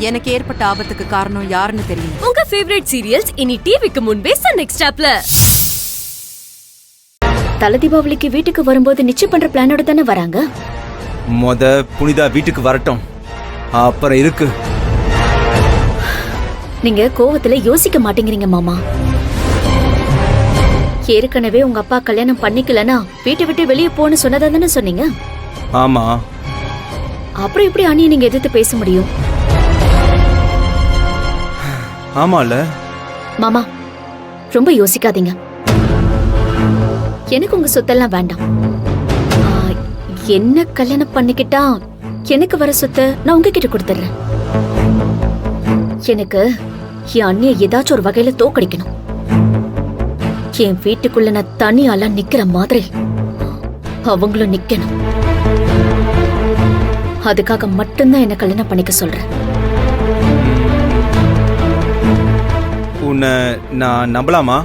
எனக்கு ஏற்பட்ட ஆபத்துக்கு காரணம் யாருன்னு தெரியும். உங்க ஃபேவரட் சீரியல்ஸ் இனி டிவிக்கு முன்பே சன் நெக்ஸ்டாப்ல. தல தீபாவளிக்கு வீட்டுக்கு வரும்போது நிச்சயம் பண்ற பிளானோட தானே வராங்க. புனிதா வீட்டுக்கு வரட்டும், அப்புறம் இருக்கு. நீங்க கோவத்துல யோசிக்க மாட்டேங்கிறீங்க மாமா. ஏற்கனவே உங்க அப்பா கல்யாணம் பண்ணிக்கலனா வீட்டை விட்டு வெளியே போன்னு சொன்னதா தானே சொன்னீங்க. ஆமா, அப்புறம் எப்படி அண்ணியை நீங்க எதிர்த்து பேச முடியும்? ஆமால மாமா, ரொம்ப யோசிக்காதீங்க. எனக்கு உங்க சொத்தெல்லாம் வேண்டாம். என்ன கல்யாணம் பண்ணிக்கிட்டா எனக்கு வர சொத்தை நான் உங்ககிட்ட கொடுத்துறேன். எனக்கு என் அண்ணிய ஏதாச்சும் ஒரு வகையில தோக்கடிக்கணும். என் வீட்டுக்குள்ள நான் தனியால நிக்கிற மாதிரி அவங்களும் நிக்கணும். அதுக்காக மட்டும்தான் என்ன கல்யாணம் பண்ணிக்க சொல்றேன். உன்னை நான் நம்பலாமா?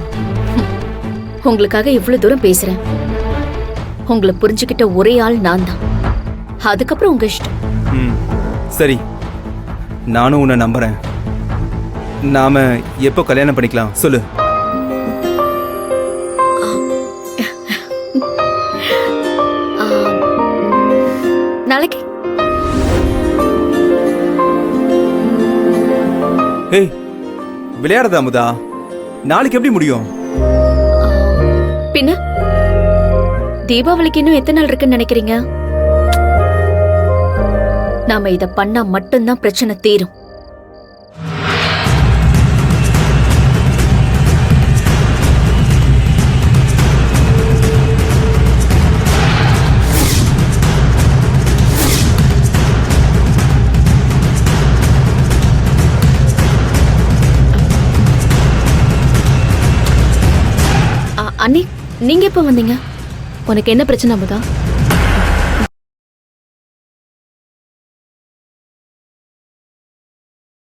உங்களுக்காக இவ்வளவு தூரம் பேசுறேன். உங்களை புரிஞ்சுக்கிட்ட ஒரே ஆள் நான் தான். அதுக்கப்புறம் உங்க இஷ்டம். சரி, நானும் உன்னை நம்புறேன். நாம எப்போ கல்யாணம் பண்ணிக்கலாம் சொல்லு. நாளைக்கு. ஏய், விளையாடுறதா முதா? நாளைக்கு எப்படி முடியும்? பின்ன தீபாவளிக்கு இன்னும் எத்தனை நாள் இருக்குன்னு நினைக்கிறீங்க? நாம இத பண்ணா மட்டும்தான் பிரச்சனை தீரும். அண்ணி, நீங்க எப்ப வந்தீங்க? உனக்கு என்ன பிரச்சனை முதா?